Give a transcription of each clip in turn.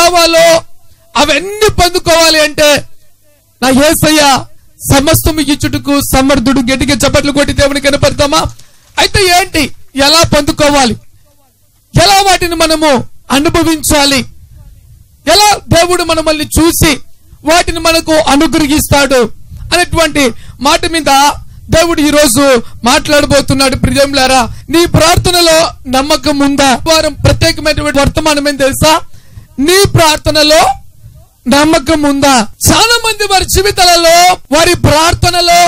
కావాలో అవన్నీ పొందుకోవాలి అంటే నా యేసయ్య సమస్తము ఇచ్చుటకు సమర్థుడు. గట్టిగా చప్పట్లు కొట్టి దేవుని కనపడతామా? అయితే ఏంటి, ఎలా పొందుకోవాలి, ఎలా వాటిని మనము అనుభవించాలి, ఎలా దేవుడు మనల్ని చూసి వాటిని మనకు అనుగ్రహిస్తాడు అనేటువంటి మాట మీద దేవుడు ఈ రోజు మాట్లాడబోతున్నాడు. ప్రియులారా, నీ ప్రార్థనలో నమ్మకం ఉందా? వారం ప్రత్యేకమైనటువంటి వర్తమానం ఏం తెలుసా? నీ ప్రార్థనలో నమ్మకం ఉందా? చాలా మంది వారి జీవితాలలో, వారి ప్రార్థనలో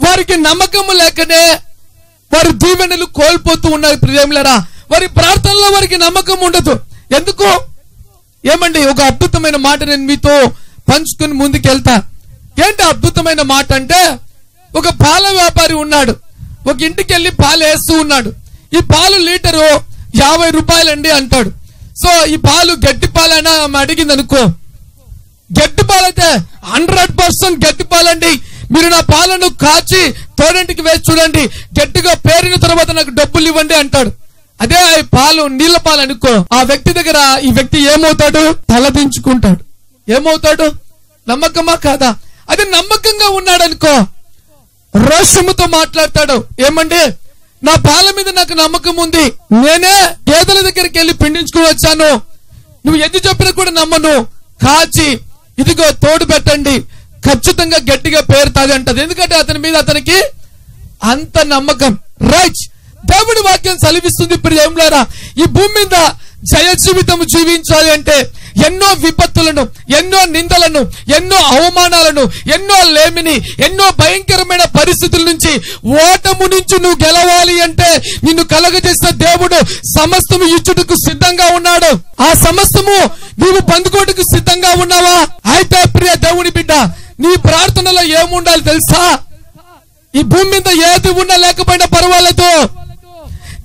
వారికి నమ్మకం లేకనే వారి దీవెనలు కోల్పోతూ ఉన్నారు. ప్రియులారా, వారి ప్రార్థనలో వారికి నమ్మకం ఉండదు. ఎందుకు? ఏమండి, ఒక అద్భుతమైన మాట నేను మీతో పంచుకుని ముందుకెళ్తా. ఏంటి అద్భుతమైన మాట అంటే, ఒక పాల వ్యాపారి ఉన్నాడు. ఒక ఇంటికి వెళ్ళి పాలు వేస్తూ ఉన్నాడు. ఈ పాలు లీటరు 50 రూపాయలండి అంటాడు. సో ఈ పాలు గట్టి పాలైనా అడిగింది అనుకో, గట్టి పాలైతే 100% గట్టి పాలండి, మీరు నా పాలను కాచి తోడంటికి వేసి చూడండి, గట్టిగా పేరిన తర్వాత నాకు డబ్బులు ఇవ్వండి అంటాడు. అదే పాలు నీళ్ల పాలు అనుకో, ఆ వ్యక్తి దగ్గర ఈ వ్యక్తి ఏమవుతాడు? తలదించుకుంటాడు. ఏమవుతాడు? నమ్మకమా కాదా? అది నమ్మకంగా ఉన్నాడు అనుకో, రోషముతో మాట్లాడతాడు. ఏమండి, నా పాల మీద నాకు నమ్మకం ఉంది, నేనే గేదెల దగ్గరికి వెళ్ళి పిండించుకుని వచ్చాను, నువ్వు ఎది చెప్పినా కూడా నమ్మను, కాచి ఇదిగో తోడు పెట్టండి, ఖచ్చితంగా గట్టిగా పేరుతాది అంటది. ఎందుకంటే అతని మీద అతనికి అంత నమ్మకం. రైట్, దేవుడి వాక్యం సెలవిస్తుంది. ప్రియులారా, ఈ భూమి మీద జయ జీవితం జీవించాలి అంటే ఎన్నో విపత్తులను, ఎన్నో నిందలను, ఎన్నో అవమానాలను, ఎన్నో లేమిని, ఎన్నో భయంకరమైన పరిస్థితుల నుంచి, ఓటము నుంచి నువ్వు గెలవాలి అంటే నిన్ను కలగజేసిన దేవుడు సమస్తము ఇచ్చుటకు సిద్ధంగా ఉన్నాడు. ఆ సమస్తము నువ్వు పొందుకోవడానికి సిద్ధంగా ఉన్నావా? అయితే ప్రియ దేవుని బిడ్డ, నీ ప్రార్థనలో ఏముండాలి తెలుసా? ఈ భూమి మీద ఏది ఉన్నా లేకపోయినా పర్వాలేదు,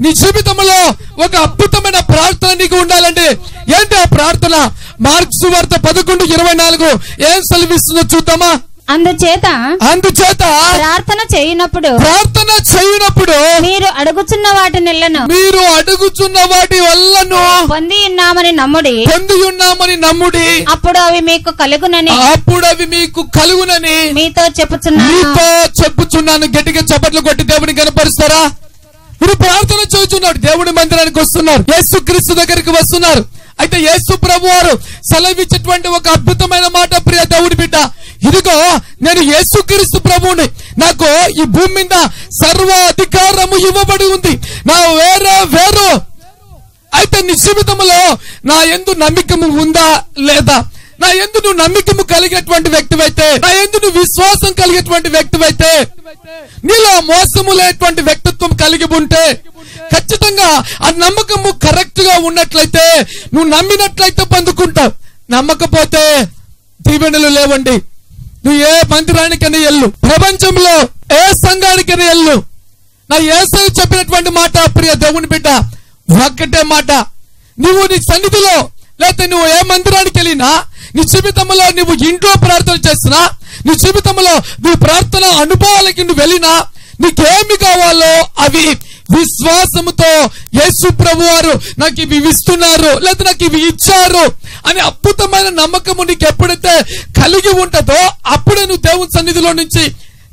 నీ జీవితంలో ఒక అద్భుతమైన ప్రార్థన నీకు ఉండాలండి. ఏంటి ఆ ప్రార్థన? మార్కు సువార్త 11:24 ఏం సెలవిస్తుందో చూద్దామా? అందుచేత ప్రార్థన చేయనప్పుడు మీరు అడుగుచున్న వాటి వల్లను పొంది ఉన్నామని నమ్ముడి, అప్పుడు అవి మీకు కలుగునని మీతో చెప్పుచున్నాను. గట్టిగా చప్పట్లు కొట్టి దేవుని కనపరుస్తారా? మీరు ప్రార్థన చేస్తున్నాడు, దేవుడి మందిరానికి వస్తున్నారు, యేసుక్రీస్తు దగ్గరికి వస్తున్నారు. అయితే యేసు ప్రభు వారు సెలవిచ్చేటువంటి ఒక అద్భుతమైన మాట, ప్రియ దేవుడి బిడ్డ, ఇదిగో నేను యేసుక్రీస్తు ప్రభువుని, నాకు ఈ భూమి మీద సర్వ అధికారము ఇవ్వబడి ఉంది, నా వేరు. అయితే నీ జీవితంలో నా యందు నమ్మకము ఉందా లేదా? నా యందు నువ్వు నమ్మకము కలిగేటువంటి వ్యక్తివైతే, నా యందు నువ్వు విశ్వాసం కలిగేటువంటి వ్యక్తివైతే, నీలో మోసము లేనటువంటి వ్యక్తిత్వం కలిగి ఉంటే, ఖచ్చితంగా ఆ నమ్మకము కరెక్ట్ గా ఉన్నట్లయితే, నువ్వు నమ్మినట్లయితే పొందుకుంటావు. నమ్మకపోతే దీవెనలు లేవండి. నువ్వు ఏ మందిరానికైనా వెళ్ళు, ప్రపంచంలో ఏ సంఘానికైనా వెళ్ళు, నా యేసయ్య చెప్పినటువంటి మాట ప్రియ దేవుని బిడ్డ ఒక్కటే మాట, నువ్వు నీ సన్నిధిలో లేకపోతే నువ్వు ఏ మందిరానికి వెళ్ళినా, నీ జీవితంలో నువ్వు ఇంట్లో ప్రార్థన చేస్తున్నా, నీ జీవితంలో నువ్వు ప్రార్థన అనుభవాలకి నువ్వు వెళ్ళినా, నీకేమి కావాలో అవి విశ్వాసముతో యేసు ప్రభు వారు నాకు ఇవి ఇస్తున్నారు లేదా నాకు ఇవి ఇచ్చారు అనే అద్భుతమైన నమ్మకము నీకు ఎప్పుడైతే కలిగి ఉంటుందో, అప్పుడే నువ్వు దేవుని సన్నిధిలో నుంచి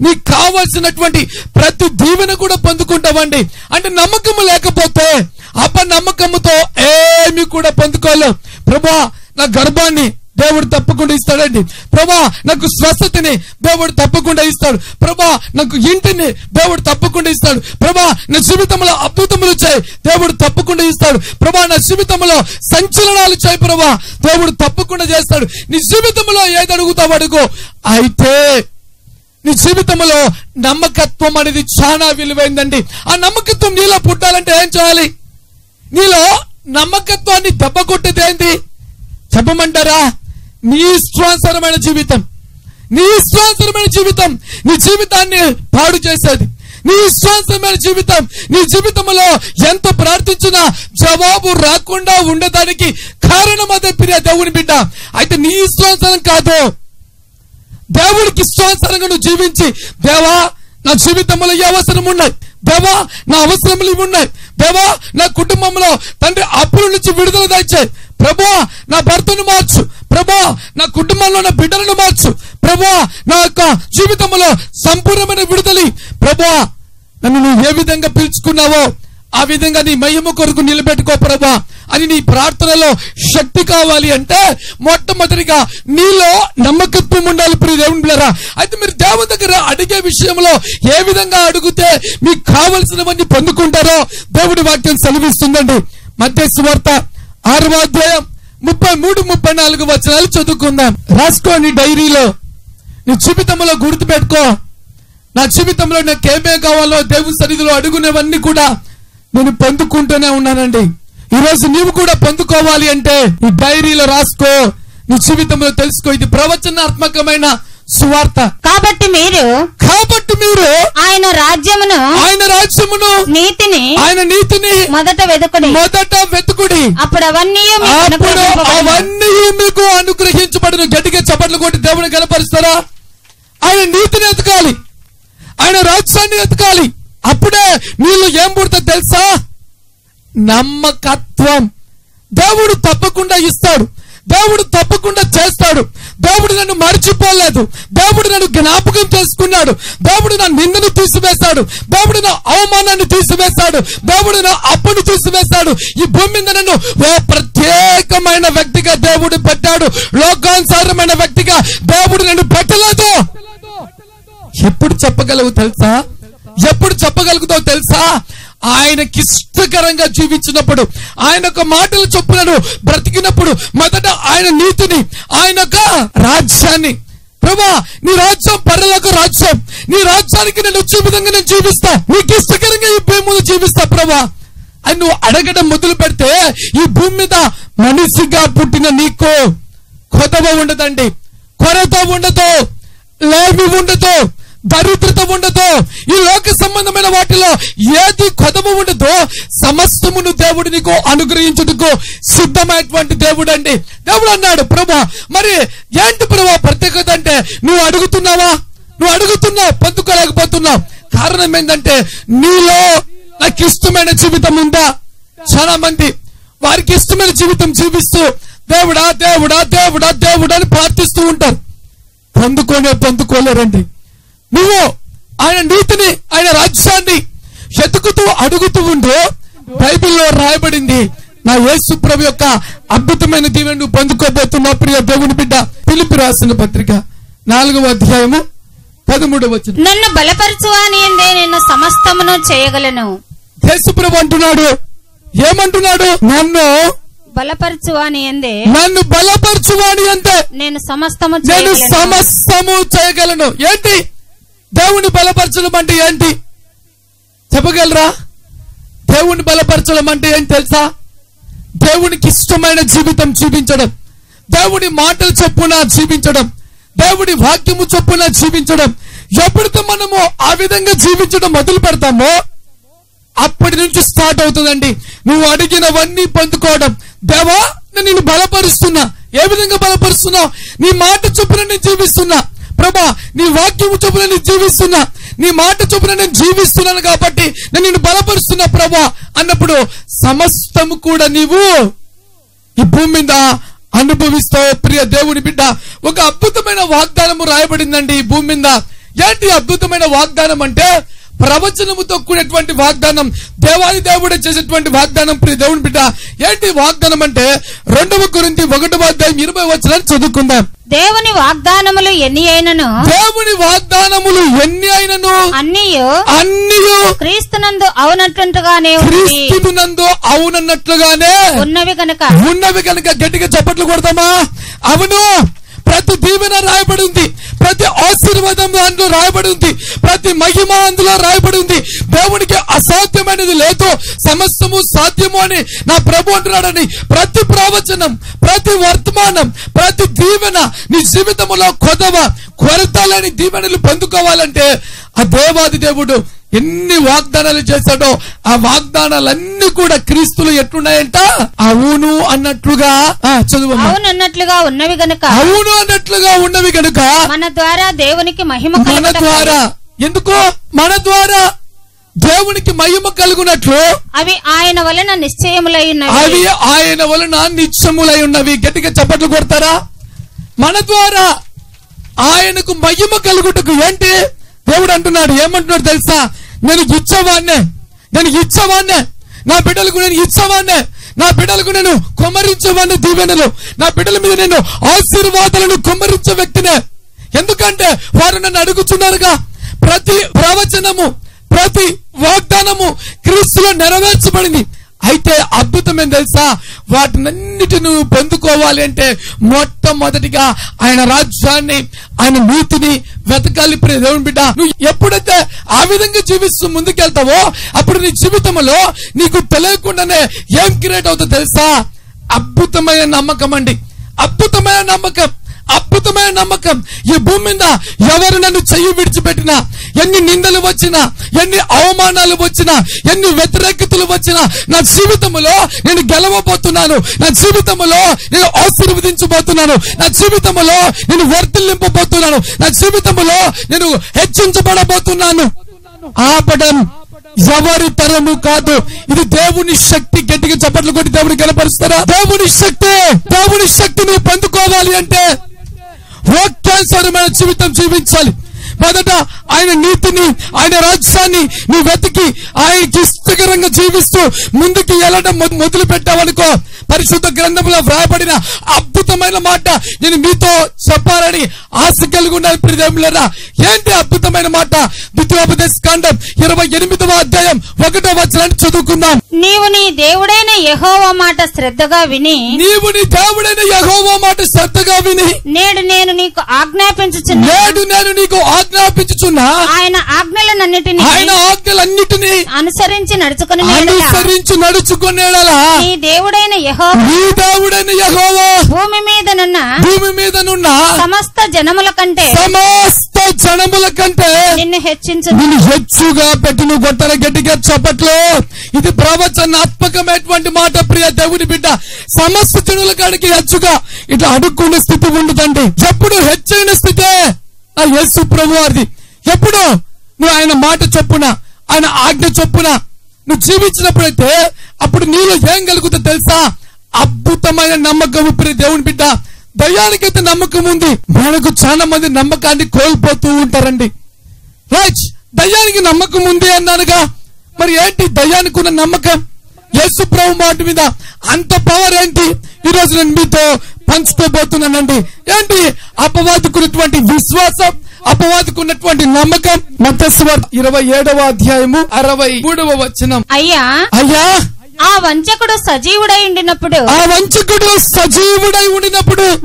నీకు కావాల్సినటువంటి ప్రతి దీవెన కూడా పొందుకుంటావండి. అంటే నమ్మకము లేకపోతే అపనమ్మకముతో ఏమి కూడా పొందుకోలేం. ప్రభువా, నా గర్భాన్ని దేవుడు తప్పకుండా ఇస్తాడండి. ప్రభా, నాకు స్వస్థతని దేవుడు తప్పకుండా ఇస్తాడు. ప్రభా, నాకు ఇంటిని దేవుడు తప్పకుండా ఇస్తాడు. ప్రభా, నా జీవితంలో అద్భుతములు చేయి, దేవుడు తప్పకుండా ఇస్తాడు. ప్రభా, నా జీవితంలో సంచలనాలు చేయి, ప్రభా, దేవుడు తప్పకుండా చేస్తాడు. నీ జీవితంలో ఏది అడుగుతావు అడుగు. అయితే నీ జీవితంలో నమ్మకత్వం అనేది చాలా విలువైందండి. ఆ నమ్మకత్వం నీలో పుట్టాలంటే ఏం చేయాలి? నీలో నమ్మకత్వాన్ని దెబ్బ కొట్టేది ఏంటి చెప్పమంటారా? నీ ఇష్టానుసారమైన జీవితం, నీ ఇష్టానుసారమైన జీవితం నీ జీవితాన్ని పాడు చేసేది. నీ ఇష్టానుసారమైన జీవితం, నీ జీవితంలో ఎంత ప్రార్థించినా జవాబు రాకుండా ఉండడానికి కారణం అదే ప్రియ దేవుని బిడ్డ. అయితే నీ ఇష్టానుసారం కాదు, దేవుడికి ఇష్టానుసారంగా నువ్వు జీవించి, దేవా నా జీవితంలో ఏ అవసరం ఉన్నాయి, దేవా నా అవసరములు ఇవి ఉన్నాయి, దేవా నా కుటుంబంలో తండ్రి అప్పుల నుంచి విడుదల దయచేయి, ప్రభువా నా భర్తను మార్చు, ప్రభువా నా కుటుంబంలో ఉన్న బిడ్డలను మార్చు, ప్రభువా నా యొక్క జీవితంలో సంపూర్ణమైన విడుదల, ప్రభువా నన్ను నువ్వు ఏ విధంగా పిలుచుకున్నావో ఆ విధంగా నీ మహిమ కొరకు నిలబెట్టుకో ప్రభువా అని నీ ప్రార్థనలో శక్తి కావాలి అంటే మొట్టమొదటిగా నీలో నమ్మకత్వం ఉండాలి ప్రియ దేవుని బిడ్డలారా. అయితే మీరు దేవుని దగ్గర అడిగే విషయంలో ఏ విధంగా అడిగితే మీకు కావలసినవన్నీ పొందుకుంటారో దేవుడి వాక్యం సెలవిస్తుందండి. మత్తయి సువార్త 6వ అధ్యాయం 33-34 వచనాలు చదువుకుందాం. రాసుకో నీ డైరీలో, నీ జీవితంలో గుర్తు పెట్టుకో. నా జీవితంలో నాకేమే కావాలో దేవుని సన్నిధిలో అడుగునేవన్నీ కూడా నేను పొందుకుంటూనే ఉన్నానండి. ఈ రోజు నీవు కూడా పొందుకోవాలి అంటే ఈ డైరీలో రాసుకో, నీ జీవితంలో తెలుసుకో. ఇది ప్రవచనాత్మకమైన సువార్త. కాబట్టి మీరు ఆయన రాజ్యమును నీతిని మొదట వెతుకుడి, అప్పుడు అవన్నీ మీకు అనుగ్రహించబడును. గట్టిగా చప్పట్లు కొట్టి దేవుని కనపరుస్తారా? ఆయన నీతిని ఎతకాలి, ఆయన రాజ్యాన్ని ఎతకాలి. అప్పుడే నీళ్ళు ఏం పుడతా తెలుసా? నమ్మకత్వం. దేవుడు తప్పకుండా ఇస్తాడు, దేవుడు తప్పకుండా చేస్తాడు. దేవుడు నన్ను మర్చిపోలేదు, దేవుడు నన్ను జ్ఞాపకం చేసుకున్నాడు, దేవుడు నా నిందను తీసివేశాడు, దేవుడు నా అవమానాన్ని తీసివేశాడు, దేవుడు నా అప్పును తీసివేశాడు. ఈ భూమి మీద నన్ను ఓ ప్రత్యేకమైన వ్యక్తిగా దేవుడు పెట్టాడు, లోకానుసారమైన వ్యక్తిగా దేవుడు నన్ను పెట్టలేదు. ఎప్పుడు చెప్పగలవు తెలుసా? ఎప్పుడు చెప్పగలుగుతావు తెలుసా? ఆయనకిష్టకరంగా జీవించినప్పుడు, ఆయన యొక్క మాటలు చొప్పులను బ్రతికినప్పుడు, మొదట ఆయన నీతిని, ఆయన యొక్క రాజ్యాన్ని. ప్రభా నీ రాజ్యం పరలోక రాజ్యం, నీ రాజ్యానికి నేను వచ్చే విధంగా నేను జీవిస్తా, నీకు ఇష్టకరంగా ఈ భూమి మీద జీవిస్తా ప్రభా అని నువ్వు అడగడం మొదలు పెడితే ఈ భూమి మీద మనిషిగా పుట్టిన నీకు కొదవ ఉండదండి, కొరత ఉండదు, లేమి ఉండదు, దరిద్రత ఉండదు. ఈ లోక సంబంధమైన వాటిలో ఏది కొదవ ఉండదో సమస్తమును దేవుడు నీకు అనుగ్రహించుటకు సిద్ధమైనటువంటి దేవుడు అండి. దేవుడు అన్నాడు, ప్రభా మరి ఏంటి ప్రభా ప్రత్యేకత అంటే నువ్వు అడుగుతున్నావు పొందుకోలేకపోతున్నావు. కారణం ఏంటంటే నీలో నాకు ఇష్టమైన జీవితం ఉందా? చాలా మంది వారికి ఇష్టమైన జీవితం జీవిస్తూ దేవుడా దేవుడా దేవుడా దేవుడా అని ప్రార్థిస్తూ ఉంటారు, పొందుకోలేరండి. నువ్వు ఆయన నీతిని, ఆయన రాజ్యాన్ని వెతుకుతూ అడుగుతూ ఉండు. బైబిల్లో రాయబడింది, నా యేసు ప్రభు యొక్క అద్భుతమైన దీవెన నువ్వు పొందుకోబోతున్నావు ప్రియ దేవుని బిడ్డ. ఫిలిప్పీ రాసిన పత్రిక 4వ అధ్యాయము 13వ వచనం. నన్ను బలపరచువాని యందే నేను సమస్తమును చేయగలను. యేసు ప్రభు అంటున్నాడు, ఏమంటున్నాడు? నన్ను బలపరచువాని యందే నేను సమస్తము చేయగలను. ఏంటి దేవుని బలపరచడం అంటే? ఏంటి చెప్పగలరా? దేవుని బలపరచడం అంటే ఏంటి తెలుసా? దేవునికి ఇష్టమైన జీవితం జీవించడం, దేవుని మాటలు చొప్పున జీవించడం, దేవుడి వాక్యము చొప్పున జీవించడం. ఎప్పుడైతే మనము ఆ విధంగా జీవించడం మొదలు పెడతామో అప్పటి నుంచి స్టార్ట్ అవుతుందండి నువ్వు అడిగినవన్నీ పొందుకోవడం. దేవా నేను నిన్ను బలపరుస్తున్నా. ఏ విధంగా బలపరుస్తున్నావు? నీ మాట చొప్పున నేను జీవిస్తున్నా ప్రభా, నీ వాక్యము చొప్పున నేను జీవిస్తున్నా, నీ మాట చొప్పున నేను జీవిస్తున్నాను కాబట్టి నేను నిన్ను బలపరుస్తున్నా ప్రభా అన్నప్పుడు సమస్తము కూడా నీవు ఈ భూమి మీద అనుభవిస్తావు ప్రియ దేవుని బిడ్డ. ఒక అద్భుతమైన వాగ్దానము రాయబడిందండి ఈ భూమి మీద. ఏంటి అద్భుతమైన వాగ్దానం అంటే? ప్రవచనముతో కూడినటువంటి వాగ్దానం, దేవాది దేవుడే చేసేటువంటి వాగ్దానం ప్రియ దేవుని బిడ్డ. ఏంటి వాగ్దానం అంటే 2వ కొరింథీ 1వ అధ్యాయం 20వ వచనం చదువుకుందాం. దేవుని వాగ్దానములు ఎన్ని అయినను అన్నియు క్రీస్తునందు అవునట్లుగానే ఉన్నవి కనుక గట్టిగా చప్పట్లు కొడతామా? అవును. ప్రతి దీవెన రాయబడి ఉంది, ప్రతి ఆశీర్వాదం అందులో రాయబడి ఉంది, ప్రతి మహిమ అందులో రాయబడి ఉంది. దేవునికి అసాధ్యమైనది లేదు, సమస్తము సాధ్యము అని నా ప్రభు అంటున్నాడని. ప్రతి ప్రవచనం, ప్రతి వర్తమానం, ప్రతి దీవెన నీ జీవితంలో కొరత లేని దీవెనలు పొందుకోవాలంటే ఆ దేవాది దేవుడు ఎన్ని వాగ్దానాలు చేశాడో ఆ వాగ్దానాలన్నీ కూడా క్రీస్తులు ఎట్లున్నాయంట? అవును అన్నట్లుగా అవునన్నట్లుగా ఉన్నవి గనుక మన ద్వారా దేవునికి మహిమ మన ద్వారా. ఎందుకు? మన ద్వారా దేవునికి మహిమ కలుగునట్లు అవి ఆయన వలన నిశ్చయములై ఉన్నవి. అవి ఆయన వలన నిశ్చయములై ఉన్నవి. గట్టిగా చప్పట్లు కొడతారా? మన ద్వారా ఆయనకు మహిమ కలుగుటకు ఏంటి దేవుడు అంటున్నాడు? ఏమంటున్నాడు తెలుసా? నేను ఇచ్చేవాన్నే, నా బిడ్డలకు నేను ఇచ్చేవాన్నే, నా బిడ్డలకు నేను కుమ్మరించేవాడిని దీవెనలు, నా బిడ్డల మీద నేను ఆశీర్వాదాలను కుమ్మరించే వ్యక్తినే. ఎందుకంటే వారు నన్ను అడుగుతున్నారుగా. ప్రతి ప్రవచనము, ప్రతి వాగ్దానము క్రీస్తులో నెరవేర్చబడింది. అయితే అద్భుతం ఏం తెలుసా? వాటినన్నిటిని నువ్వు పొందుకోవాలి అంటే మొట్టమొదటిగా ఆయన రాజ్యాన్ని, ఆయన నీతిని వెతకాలి. ప్రియ దేవుని బిడ్డ, నువ్వు ఎప్పుడైతే ఆ విధంగా జీవిస్తూ ముందుకెళ్తావో అప్పుడు నీ జీవితంలో నీకు తెలియకుండానే ఏం క్రియేట్ అవుతుందో తెలుసా? అద్భుతమైన నమ్మకం అండి, అద్భుతమైన నమ్మకం. ఈ భూమి మీద ఎవరు నన్ను చెయ్యి విడిచిపెట్టినా, ఎన్ని నిందలు వచ్చినా, ఎన్ని అవమానాలు వచ్చినా, ఎన్ని వ్యతిరేకతలు వచ్చినా, నా జీవితంలో నేను గెలవబోతున్నాను, నా జీవితంలో నేను ఆశీర్వదించబోతున్నాను, నా జీవితంలో నేను వర్ధిల్లింపబోతున్నాను, నా జీవితంలో నేను హెచ్చించబడబోతున్నాను. ఆపడం ఎవరి తరము కాదు, ఇది దేవుని శక్తి. గట్టిగా చప్పట్లు కొట్టి దేవుని కనపరుస్తారా? దేవుని శక్తి నువ్వు పొందుకోవాలి అంటే వాక్యానుసారమైన జీవితం జీవించాలి. మొదట ఆయన నీతిని, ఆయన రాజ్యాన్ని నువ్వు వెతికి ఆయనకి ఇష్టకరంగా జీవిస్తూ ముందుకు వెళ్ళడం మొదలు పెట్టావనుకో, పరిశుద్ధ గ్రంథంలో వ్రాయబడిన అద్భుతమైన మాట నేను మీతో చెప్పాలని ఆశ కలిగి ఉన్నాను. ప్రియదేవులారా, ఏంటి అద్భుతమైన మాట? ద్వితీయోపదేశ కాండం 28వ అధ్యాయం 1వ వచనాన్ని చదువుకుందాం. నీవు నీ దేవుడైన యెహోవా మాట శ్రద్ధగా విని, నేడు నేను నీకు ఆజ్ఞాపించుచున్నా ఆయన ఆజ్ఞలన్నిటినీ అనుసరించి నడుచుకునేలా నీ దేవుడైన యెహోవా భూమి మీదనున్న సమస్త జనముల కంటే నిన్ను హెచ్చుగా పెట్టి నువ్వు గొట్టల గట్టిగా చప్పట్లు. ఇది ప్రవచనాత్మకమైనటువంటి మాట. ప్రియ దేవుని బిడ్డ, సమస్త జనుల కాడికి హెచ్చుగా ఇట్లా అడుక్కునే స్థితి ఉండదండి. ఎప్పుడు హెచ్చైన స్థితే ఆ యేసు ప్రభు వారిది. ఎప్పుడు నువ్వు ఆయన మాట చొప్పున, ఆయన ఆజ్ఞ చొప్పున నువ్వు జీవించినప్పుడైతే అప్పుడు నీలో ఏం కలుగుతుందో తెలుసా? అద్భుతమైన నమ్మకం. ప్రియ దేవుని బిడ్డ, దయ్యానికైతే నమ్మకం ఉంది, మనకు చాలా మంది నమ్మకాన్ని కోల్పోతూ ఉంటారండి. రైట్, దయ్యానికి నమ్మకం ఉంది అన్నానుగా, మరి ఏంటి దయ్యానికి ఉన్న నమ్మకం? యేసు ప్రభు మాట మీద అంత పవర్ ఏంటి? ఈ రోజు నేను మీతో పంచుకోబోతున్నానండి. ఏంటి అపవాదుకున్నటువంటి విశ్వాసం, అపవాదుకున్నటువంటి నమ్మకం. మత్తయి సువార్త 27వ అధ్యాయము 63వ వచనం. అయ్యా ఆ వంచకుడు సజీవుడై ఉండినప్పుడు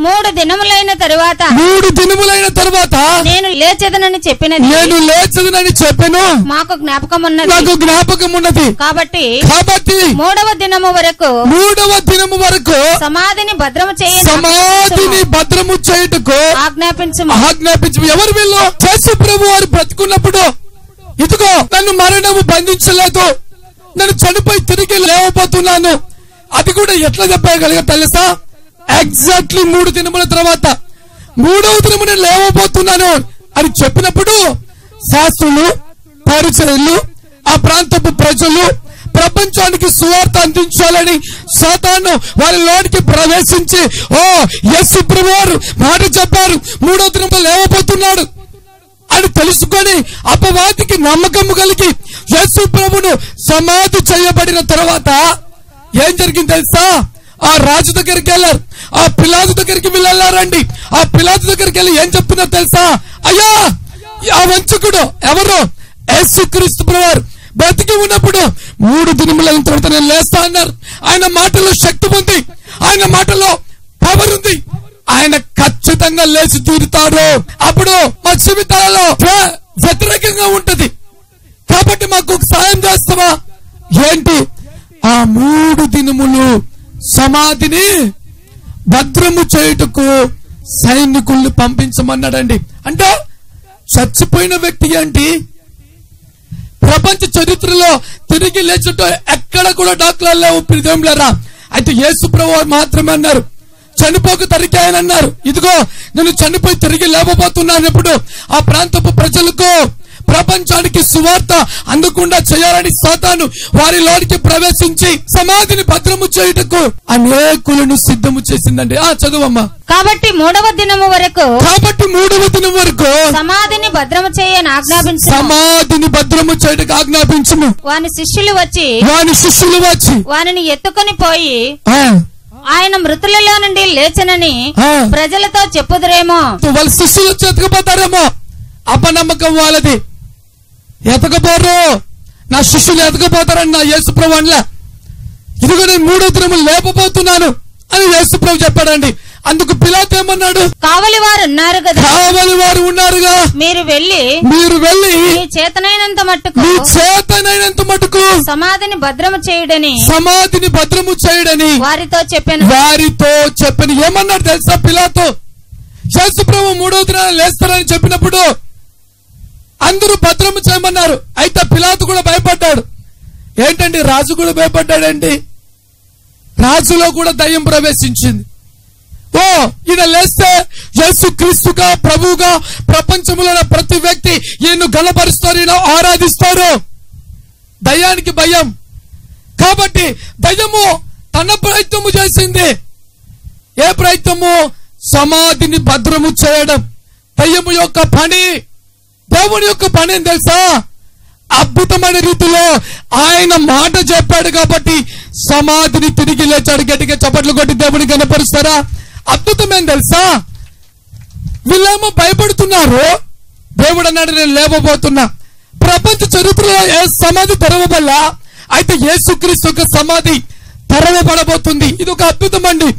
3 దినములైన తరువాత నేను లేచెదనని చెప్పాను. మాకు జ్ఞాపకం ఉన్నది. కాబట్టి 3వ దినము వరకు సమాధిని భద్రము చేయుటకు ఆజ్ఞాపించు. ఎవరు వీళ్ళు? యేసు ప్రభు వారు బ్రతుకున్నప్పుడు ఇదిగో నన్ను మరణము బంధించలేదు, నేను చనిపోయి తిరిగి లేవబోతున్నాను. అది కూడా ఎట్లా చెప్పగలిగా తెలుసా? ఎగ్జాక్ట్లీ 3 దినముల తర్వాత 3వ దినము నేను లేవబోతున్నాను అని చెప్పినప్పుడు శాస్త్రులు, పరిసయ్యులు, ఆ ప్రాంతపు ప్రజలు ప్రపంచానికి సువార్త అందించాలని సాతాను వారిలోనికి ప్రవేశించి, ఓ యేసు ప్రభువారు మాట చెప్పారు, 3వ దినంలో లేవబోతున్నాడు అని తెలుసుకొని అపవాదికి నమ్మకం కలిగి యేసు ప్రభును సమాధి చేయబడిన తర్వాత ఏం జరిగింది తెలుసా? ఆ రాజు దగ్గరికి వెళ్ళారు, ఆ పిలాతు దగ్గరికి వెళ్ళారండి. ఆ పిలాతు దగ్గరికి వెళ్ళి ఏం చెప్తున్నారు తెలుసా? అయ్యా, ఆ వంచకుడు ఎవరు? యేసుక్రీస్తు ప్రభువారు బ్రతికి ఉన్నప్పుడు 3 దినములైన తర్వాత నేను లేస్తా అన్నారు. ఆయన మాటలో శక్తి ఉంది, ఆయన మాటలో పవర్ ఉంది. ఆయన ఖచ్చితంగా లేచి తీరుతాడు. అప్పుడు మా జీవితాలలో వ్యతిరేకంగా ఉంటది. కాబట్టి మాకు సాయం చేస్తావా? ఏంటి? ఆ 3 దినములు సమాధిని భద్రము చేయుటకు సైనికుల్ని పంపించమన్నాడండి. అంటే చచ్చిపోయిన వ్యక్తి ఏంటి? ప్రపంచ చరిత్రలో తిరిగి లేచుట ఎక్కడ కూడా డాక్టర్లు లేవు. ప్రియదేవులారా, అయితే యేసు ప్రభువు మాత్రమే అన్నారు, చనిపోక తరికాయనన్నారు. ఇదిగో నేను చనిపోయి తిరిగి లేవబోతున్నాను. ఎప్పుడు ఆ ప్రాంతపు ప్రపంచానికి సువార్త అందకుండా చేయాలని సాతాను వారిలోనికి ప్రవేశించి సమాధిని భద్రము చేయుటకు అనేకులను సిద్ధము చేసిందండి. చదువమ్మా. కాబట్టి మూడవ దినము వరకు సమాధిని భద్రము చేయటకు ఆజ్ఞాపించుము. వాని శిష్యులు వచ్చి వానిని ఎత్తుకొని పోయి ఆయన మృతులలో నుండి లేచనని ప్రజలతో చెప్పుదురేమో. వాళ్ళ శిష్యులు వచ్చి ఎత్తుకుపోతారేమో. అపనమ్మకం వాళ్ళది. ఎతకపోరు, నా శిష్యులు ఎతకపోతారని నా యేసుప్రభు అనలా. ఇదిగో నేను 3వ దినము లేపబోతున్నాను అని యేసుప్రభు చెప్పాడండి. అందుకు పిలాతు ఏమన్నాడు? కావలి వారు ఉన్నారుగా, మీరు వెళ్ళి మీ చేతనైనంత మట్టుకు సమాధిని భద్రము చేయుడని వారితో చెప్పాను. ఏమన్నాడు తెలుసా పిలాతు? యేసుప్రభు 3వ దినాన లేస్తారని చెప్పినప్పుడు అందరూ భద్రము చేయమన్నారు. అయితే పిలాతు కూడా భయపడ్డాడు. ఏంటండి, రాజు కూడా భయపడ్డాడండి. రాజులో కూడా దయ్యం ప్రవేశించింది. ఈయన లేస్తే యేసు క్రీస్తుగా ప్రభువుగా ప్రపంచంలో ప్రతి వ్యక్తి ఈయన గణపరుస్తారు, ఈయన ఆరాధిస్తారు. దయ్యానికి భయం. కాబట్టి దయ్యము తన ప్రయత్నము చేసింది. ఏ ప్రయత్నము? సమాధిని భద్రము చేయడం. దయ్యము యొక్క పని, దేవుని యొక్క పని ఏం తెలుసా? అద్భుతమైన రీతిలో ఆయన మాట చెప్పాడు కాబట్టి సమాధిని తిరిగి లేచాడు. గట్టిగా చప్పట్లు కొట్టి దేవుని కనపరుస్తారా? అద్భుతమేం తెలుసా? వీళ్ళేమో భయపడుతున్నారు. దేవుడు అన్నాడు, నేను లేవబోతున్నా. ప్రపంచ చరిత్రలో ఏ సమాధి తెరవబల్లా, అయితే యేసుక్రీస్తు యొక్క సమాధి తెరవబడబోతుంది. ఇది ఒక అద్భుతం అండి.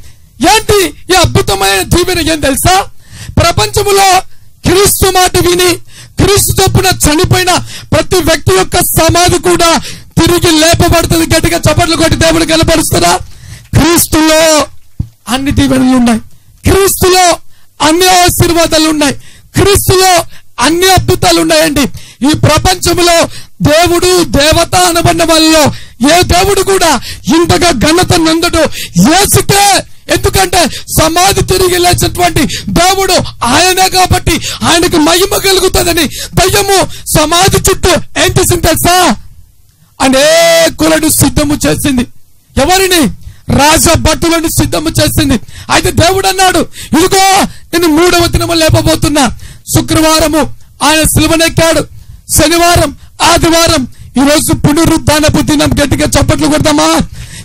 ఏంటి ఈ అద్భుతమైన దీవెన? ఏం తెలుసా? ప్రపంచంలో క్రీస్తు మాట విని క్రీస్తు చొప్పున చనిపోయిన ప్రతి వ్యక్తి యొక్క సమాధి కూడా తిరిగి లేపబడుతుంది. గట్టిగా చప్పట్లు కొట్టి దేవుని కనపరుస్తారా? క్రీస్తులో అన్ని దీవెనలు ఉన్నాయి, క్రీస్తులో అన్ని ఆశీర్వాదాలు ఉన్నాయి, క్రీస్తులో అన్ని అద్భుతాలు ఉన్నాయండి. ఈ ప్రపంచంలో దేవుడు దేవత అనబడిన వాళ్ళలో ఏ దేవుడు కూడా ఇంతగా ఘనత నందడు యేసుకే. ఎందుకంటే సమాధి తిరిగి లేచినటువంటి దేవుడు ఆయనే కాబట్టి ఆయనకు మహిమ కలుగుతుందని దయ్యము సమాధి చుట్టూ ఏం చేసింది తెలుసా? అనేకులను సిద్ధము చేసింది. ఎవరిని? రాజభటులను సిద్ధము చేసింది. అయితే దేవుడు అన్నాడు, ఇదిగో నేను 3వ దినము లేపబోతున్నా. శుక్రవారము ఆయన సిలువనెక్కాడు, శనివారం, ఆదివారం, ఈ రోజు పునరుద్ధానపు దినం. గట్టిగా చప్పట్లు కొడదామా?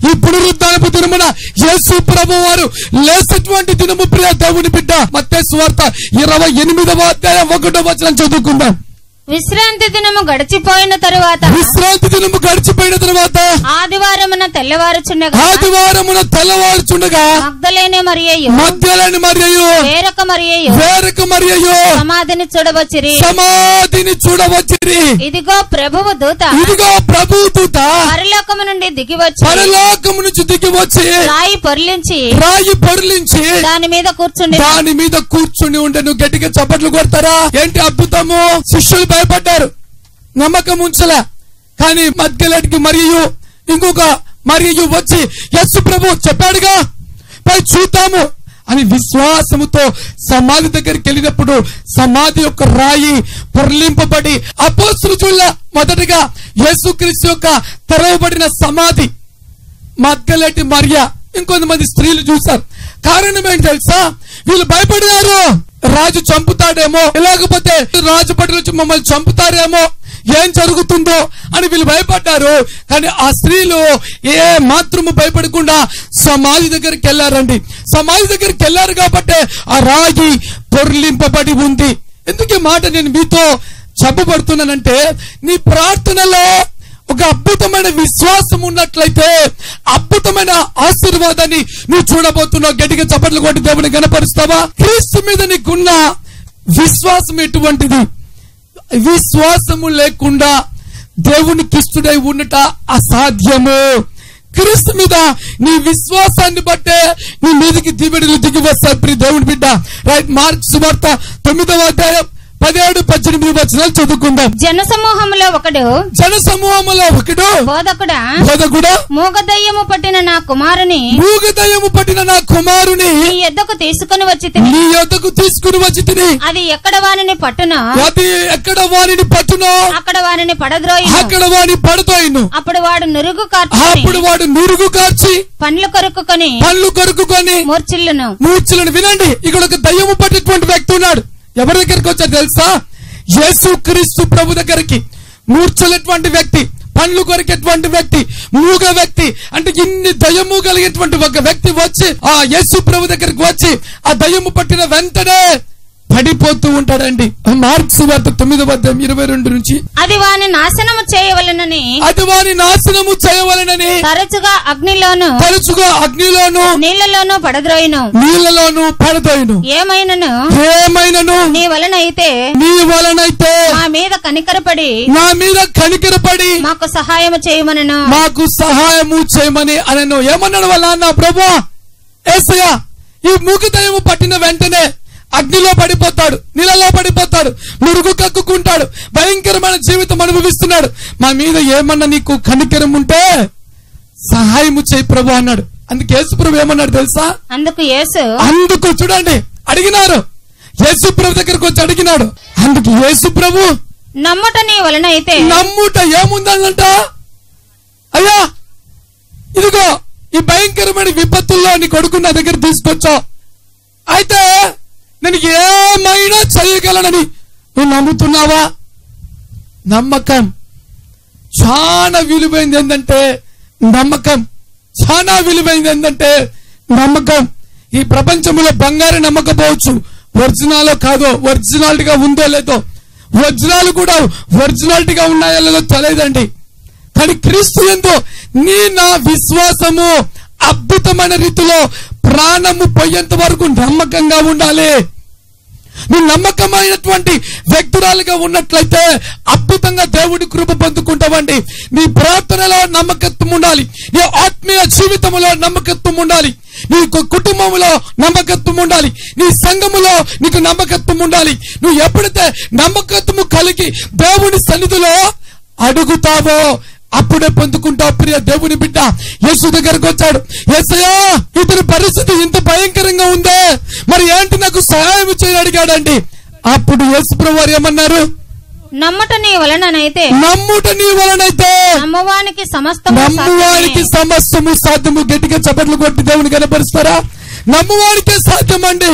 ఈ పునరుద్ధానపు దినమున యేసు ప్రభు వారు లేసేటువంటి దినము. ప్రియ దేవుని బిడ్డ, మత్తయి సువార్త 28వ అధ్యాయం 1వ వచనం చదువుకుందాం. విశ్రాంతి దినము గడిచిపోయిన తరువాత ఆదివారమున తెల్లవారుచుండగా మగ్దలేనే మరియయు వేరొక మరియయు సమాధిని చూడవచ్చిరి. ఇదిగో ప్రభువు దూత పరలోకము నుంచి దిగివచ్చి రాయి పొర్లించి దాని మీద కూర్చుని ఉండను. గట్టిగా చప్పట్లు కొడతారా? ఏంటి అద్భుతము? శిష్యులు భయపడ్డారు, నమ్మకం ఉంచలే. కానీ మధ్యలోకి మరియు ఇంకొక మరియు వచ్చి యేసు ప్రభు చెప్పాడుగా, పై చూద్దాము అని విశ్వాసముతో సమాధి దగ్గరికి వెళ్ళినప్పుడు సమాధి యొక్క రాయి పొర్లింపబడి అపోస్తలుల చూడ మొదటగా యేసుక్రీస్తు యొక్క తెరవబడిన సమాధి మగ్దలేటి మరియా ఇంకొంతమంది స్త్రీలు చూశారు. కారణం ఏంటి తెలుసా? వీళ్ళు భయపడినారు. రాజు చంపుతాడేమో, లేకపోతే రాజు పట్టుకొచ్చి మమ్మల్ని చంపుతారేమో, ఏం జరుగుతుందో అని వీళ్ళు భయపడ్డారు. కానీ ఆ స్త్రీలు ఏ మాత్రము భయపడకుండా సమాధి దగ్గరికి వెళ్లారండి. సమాధి దగ్గరికి వెళ్లారు కాబట్టి ఆ రాగి పొర్లింపబడి ఉంది. ఎందుకు ఈ మాట నేను మీతో చెప్పబడుతున్నానంటే, నీ ప్రార్థనలో ఒక అద్భుతమైన విశ్వాసం ఉన్నట్లయితే అద్భుతమైన ఆశీర్వాదాన్ని నువ్వు చూడబోతున్నావు. గట్టిగా చప్పట్లు కొట్టి దేవుని కనపరుస్తావా? క్రీస్తు మీద నీకున్న విశ్వాసం ఎటువంటిది? విశ్వాసము లేకుండా దేవునికి ఇష్టడై ఉండట అసాధ్యము. క్రీస్తు మీద నీ విశ్వాసాన్ని బట్టే నీ మీదకి దీవెనలు దిగి వస్తాయి. ప్రియ దేవుని బిడ్డ, రైట్? మార్క్స్ వార్త 9వ అధ్యాయం 17, 18 వచనాలు చదువుకుందాం. జనసమూహంలో ఒకడు బోధకుడా మూగదయ్యము పట్టిన నా కుమారుని నీ యొద్దకు తీసుకుని వచ్చి తిని అది ఎక్కడ వానిని పట్టునో అక్కడ వానిని పడద్రోయును. అప్పుడు వాడు నురుగు కార్చి పండ్లు కొరుకుకొని మూర్చిల్లును. వినండి, ఇక్కడ ఒక దయ్యము పట్టినటువంటి వ్యక్తి ఉన్నాడు. ఎవరి దగ్గరికి వచ్చారు తెలుసా? యేసుక్రీస్తు ప్రభు దగ్గరికి. మూర్ఛలేటువంటి వ్యక్తి, పండ్లు కొరికేటువంటి వ్యక్తి, మూగ వ్యక్తి, అంటే ఇన్ని దయ్యము కలిగేటువంటి ఒక వ్యక్తి వచ్చి ఆ యేసు ప్రభు దగ్గరికి వచ్చి ఆ దయ్యము పట్టిన వెంటనే పడిపోతూ ఉంటాడండి. మార్క్స్ సువార్త 9:22 నుంచి అది వాని నాశనము చేయవలెనని తరచుగా అగ్నిలోను నీళ్లలోను పడద్రోయును. ఏమైనను నీ వలనైతే మా మీద కనికరపడి మాకు సహాయము చేయమని అనను. ఏమన్నాడు వాళ్ళ నాన్న? ప్రభువా యేసయ్యా, ఈ మూగ దయ్యము పట్టిన వెంటనే అగ్నిలో పడిపోతాడు, నీళ్ళలో పడిపోతాడు, మురుగు కక్కుకుంటాడు, భయంకరమైన జీవితం అనుభవిస్తున్నాడు. మా మీద ఏమన్నా నీకు కనికరం ఉంటే సహాయము చేయి ప్రభు అన్నాడు. అందుకు యేసు ప్రభు ఏమన్నాడు తెలుసా? అందుకు చూడండి, అడిగినారు. యేసు ప్రభు దగ్గరకు వచ్చి అడిగినాడు. అందుకు యేసు ప్రభు నమ్ముట నీ వలన అయితే నమ్ముట ఏముందంట? అయ్యా, ఇదిగో ఈ భయంకరమైన విపత్తుల్లో నీ కొడుకు నా దగ్గర తీసుకొచ్చావు, అయితే నేను ఏమైనా చేయగలనని నువ్వు నమ్ముతున్నావా? నమ్మకం చాలా విలువైంది. ఏంటంటే నమ్మకం. ఈ ప్రపంచంలో బంగారు నమ్మకపోవచ్చు, ఒరిజినల్ కాదో, ఒరిజినాలిటీగా ఉందో లేదో, ఒరిజినల్ కూడా ఒరిజినాలిటీగా ఉన్నాయో లేదో తెలియదండి. కానీ క్రీస్తు యందు నా విశ్వాసము అద్భుతమైన రీతిలో ప్రాణము పోయేంత వరకు నమ్మకంగా ఉండాలి. నువ్వు నమ్మకమైనటువంటి వ్యక్తురాలుగా ఉన్నట్లయితే అద్భుతంగా దేవుడి కృప పొందుకుంటావండి. నీ ప్రార్థనలో నమ్మకత్వం ఉండాలి, నీ ఆత్మీయ జీవితంలో నమ్మకత్వం ఉండాలి, నీ కుటుంబంలో నమ్మకత్వం ఉండాలి, నీ సంఘములో నీకు నమ్మకత్వం ఉండాలి. నువ్వు ఎప్పుడైతే నమ్మకత్వము కలిగి దేవుడి సన్నిధిలో అడుగుతావో అప్పుడే పొందుకుంటావు. ప్రియ దేవుని బిడ్డ యేసు దగ్గరకు వచ్చాడు. యేసయ్యా, ఇతని పరిస్థితి ఇంత భయంకరంగా ఉందే, మరి ఏంటి నాకు సహాయం చేయ అడిగాడండి. అప్పుడు యేసు ప్రభువారు ఏమన్నారు? నమ్ముట నీ వలనైతే నమ్మువానికి సమస్తము సాధ్యము. గట్టిగా చప్పట్లు కొట్టి దేవుని కనపరుస్తారా? నమ్మువానికే సాధ్యమండి.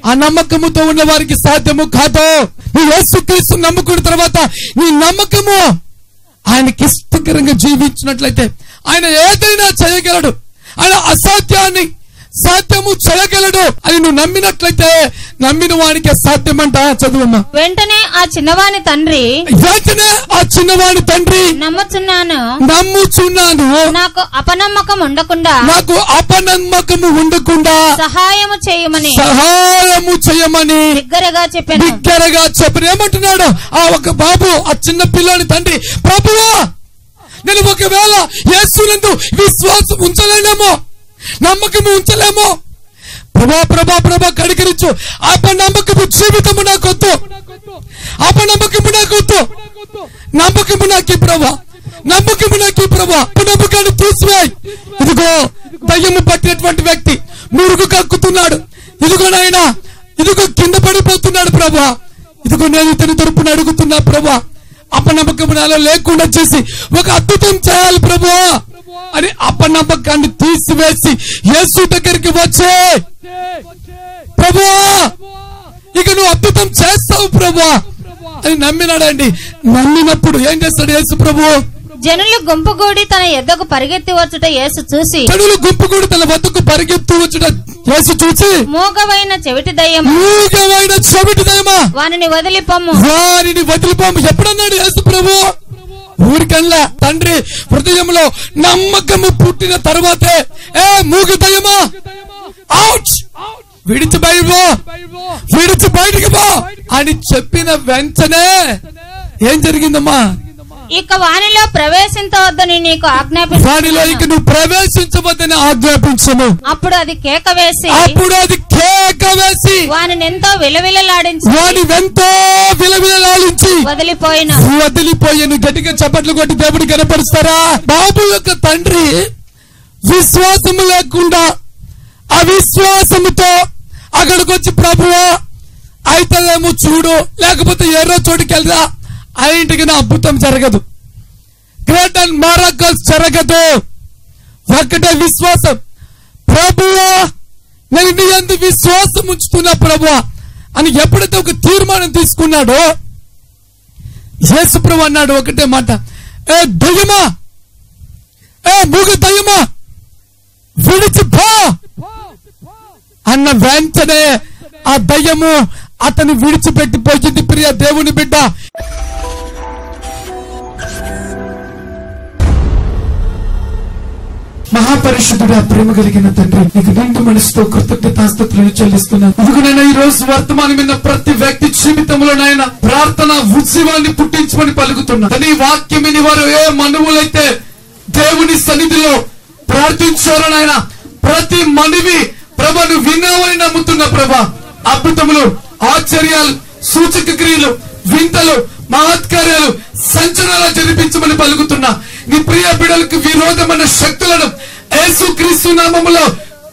ఆ నమ్మకముతో ఉన్న వారికి సాధ్యము కాదు. నువ్వు యేసుక్రీస్తు నమ్ముకున్న తర్వాత నీ నమ్మకము ఆయనకి ఇష్టకరంగా జీవించినట్లయితే ఆయన ఏదైనా చేయగలడు. ఆయన అసాధ్యాన్ని సాధ్యము చేయగలడు అని నువ్వు నమ్మినట్లయితే నమ్మిన వానికి సాధ్యమంట. చదువమ్మా. వెంటనే ఆ చిన్నవాని తండ్రి నమ్ముచున్నాను నాకు అపనమ్మకము ఉండకుండా సహాయము చేయమని బిగ్గరగా చెప్పాను. ఏమంటున్నాడు ఆ ఒక బాబు, ఆ చిన్న పిల్లని తండ్రి? ప్రభువా, నేను ఒకవేళ యేసునందు విశ్వాసం ఉంచలేనేమో, నమ్మకము ఉంచలేమో. ప్రభా కడికరించు. అపనమ్మకము జీవితము నాకొద్దు, నమ్మకము నాకి ప్రభా, అపనమ్మకాన్ని తీసివేయి. ఇదిగో దయ్యము పట్టినటువంటి వ్యక్తి మురుగు కక్కుతున్నాడు. ఇదిగో నాయనా, ఇదిగో కింద పడిపోతున్నాడు ప్రభా. ఇదిగో నేను ఇతని తరపున అడుగుతున్నా ప్రభా, అపనమ్మకము నాలో లేకుండా చేసి ఒక అద్భుతం చేయాలి ప్రభా అని అపనమ్మకాన్ని తీసివేసి యేసు దగ్గరికి వచ్చే, ప్రభువా ఇక నువ్వు అద్భుతం చేస్తావు ప్రభువా అని నమ్మినాడండి. నమ్మినప్పుడు ఏం చేస్తాడు యేసు ప్రభు? జనులు గుంపుగూడి తన యొద్దకు పరిగెత్తి వచ్చుట యేసు చూసి మూగవైన చెవిటి దయ్యమా వానిని వదిలిపోము. ఎప్పుడన్నాడు యేసు ప్రభు? ఊరికల్లా తండ్రి హృదయంలో నమ్మకము పుట్టిన తర్వాతే, ఏ మూగ దయ్యమా అవుట్, విడిచి బయటికి పో అని చెప్పిన వెంటనే ఏం జరిగిందమ్మా? ఇక వానిలో ప్రవేశించవద్దని నీకు ఆజ్ఞాపించు. వానిలో ఇక నువ్వు ప్రవేశించవద్దని ఆజ్ఞాపించను. అప్పుడు అది కేక వేసి వానిని ఎంతో విలవిలలాడించి వదిలిపోయాను. గట్టిగా చప్పట్లు కొట్టి దేవుడిని కనపరుస్తారా? బాబు యొక్క తండ్రి విశ్వాసము లేకుండా అవిశ్వాసముతో అక్కడికి వచ్చి ప్రభువా అయితేమో చూడు, లేకపోతే ఏరో చోటుకి వెళ్దా, ఆ ఇంటికి నా అద్భుతం జరగదు, గ్రేట్ అండ్ మిరకల్స్ జరగదు. ఒక్కటే విశ్వాసం. ప్రభువా నేను నీ యందు విశ్వాసం ఉంచుతున్నా ప్రభువా అని ఎప్పుడైతే ఒక తీర్మానం తీసుకున్నాడో యేసు ప్రభు అన్నాడు ఒకటే మాట, ఏ దయ్యమా, ఏ మూగ దయ్యమా విడిచిపో అన్న వెంటనే ఆ దయ్యము అతన్ని విడిచిపెట్టిపోయింది. ప్రియ దేవుని బిడ్డ, మహాపరిశుద్ధుడా, ప్రేమ కలిగిన తండ్రి, నీకు నిండు మనసుతో కృతజ్ఞతాస్తుతులను చెల్లిస్తున్నాను. ఇదిగోనైనా ఈ రోజు వర్తమానం విన్న ప్రతి వ్యక్తి జీవితంలోనైనా ప్రార్థన ఉత్సవాన్ని పుట్టించమని పలుకుతున్నా. నీ వాక్యం విని వారు ఏ మనువులైతే దేవుని సన్నిధిలో ప్రార్థించారో నాయన, ప్రతి మనవి ప్రభను విన్నావని నమ్ముతున్నా. ప్రభా అద్భుతములు, ఆశ్చర్యాలు, సూచక క్రియలు, వింతలు, మహత్కార్యాలు, సంచలనాలు జరిపించమని పలుకుతున్నా. నీ ప్రియ బిడ్డలకు విరోధమైన శక్తులను యేసుక్రీస్తు నామములో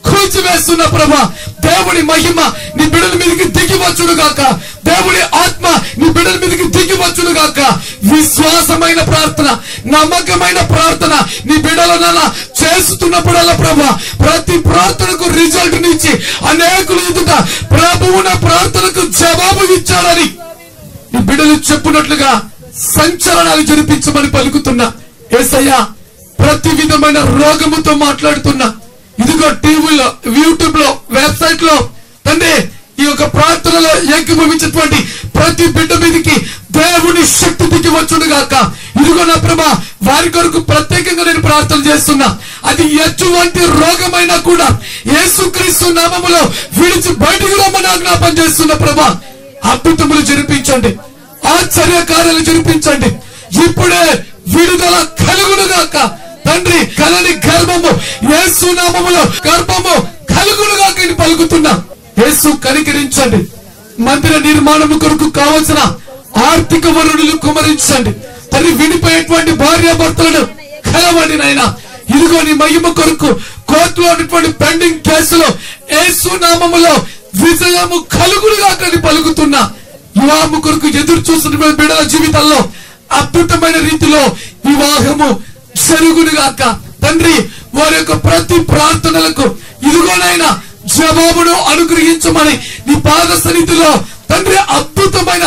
కూల్చివేస్తున్న ప్రభా, దేవుడి మహిమ నీ బిడ్డల మీదకి దిగి వచ్చును గాక. దేవుడి ఆత్మ నీ బిడ్డల మీదకి దిగి వచ్చును గాక. విశ్వాసమైన ప్రార్థన, నమ్మకమైన ప్రార్థన నీ బిడ్డల చేస్తున్నప్పుడల్లా ప్రభా ప్రతి ప్రార్థనకు రిజల్ట్ నుంచి అనేకులు ఎదుట ప్రభువు నా ప్రార్థనకు జవాబు ఇచ్చాడని నీ బిడ్డలు చెప్పినట్లుగా సంచలనాలు జరిపించమని పలుకుతున్నా. యేసయ్యా ప్రతి విధమైన రోగముతో మాట్లాడుతున్నా. ఇదిగో టీవీలో, యూట్యూబ్ లో, వెబ్సైట్ లో తండ్రి ఈ యొక్క ప్రార్థనలో ఏకీభవించినటువంటి ప్రతి బిడ్డ మీదకి దేవుని శక్తి దిగి వచ్చును గాక. ఇదిగో నా ప్రభా వారి కొరకు ప్రత్యేకంగా నేను ప్రార్థన చేస్తున్నా. అది ఎటువంటి రోగమైనా కూడా యేసుక్రీస్తు నామములో విడిచి బయటకు రమ్మని ఆజ్ఞాపన చేస్తున్న ప్రభా, అద్భుతములు జరిపించండి, ఆశ్చర్య కార్యాలు జరిపించండి. ఇప్పుడే విడుదల కలుగును గాక. తండ్రి కలని గర్భము యేసు నామములో గర్భము కలుగును గాక అని పలుకుతున్నా. యేసు కనికరించండి. మందిర నిర్మాణము కొరకు కావలసిన ఆర్థిక వనరులు కుమరించండి. తల్లి విడిపోయేటువంటి భార్యాభర్తలను కలవండి నాయన. ఇదిగో నీ మహిమ కొరకు కోర్టులో ఉన్నటువంటి పెండింగ్ కేసులో యేసు నామములో విజయము కలుగును గాక అని పలుకుతున్నా. వివాహము కొరకు ఎదురు చూస్తున్న బిడ్డల జీవితాల్లో అద్భుతమైన రీతిలో వివాహము జరుగును గాక. తండ్రి వారి యొక్క ప్రతి ప్రార్థనలకు ఇదిగోనైనా జవాబును అనుగ్రహించమని నీ పాద సన్నిధిలో తండ్రి అద్భుతమైన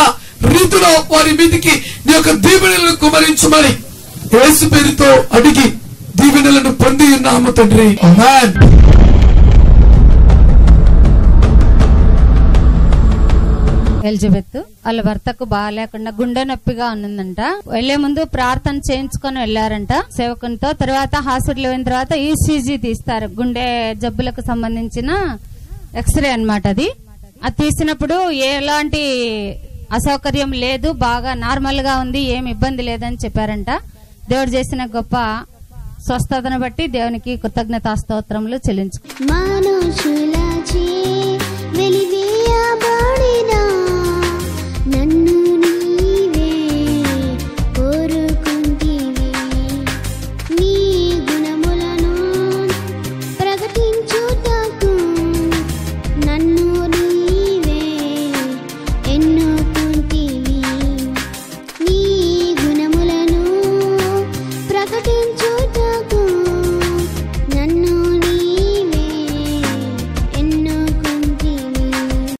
రీతిలో వారి మీదికి నీ యొక్క దీవెనలను కుమరించమని యేసు పేరుతో అడిగి దీవెనలను పొంది ఉన్నాము తండ్రి. ఆమేన్. ఎలిజబెత్ వాళ్ళ భర్తకు బాగాలేకుండా గుండె నొప్పిగా ఉన్నదంట. వెళ్లే ముందు ప్రార్థన చేయించుకొని వెళ్లారంట సేవకునితో. తర్వాత హాస్పిటల్ పోయిన తర్వాత ఈసీజీ తీస్తారు, గుండె జబ్బులకు సంబంధించిన ఎక్స్రే అన్నమాట. అది తీసినప్పుడు ఎలాంటి అసౌకర్యం లేదు, బాగా నార్మల్ గా ఉంది, ఏమి ఇబ్బంది లేదని చెప్పారంట. దేవుడు చేసిన గొప్ప స్వస్థతను బట్టి దేవునికి కృతజ్ఞతాస్తోత్రములు చెల్లించు.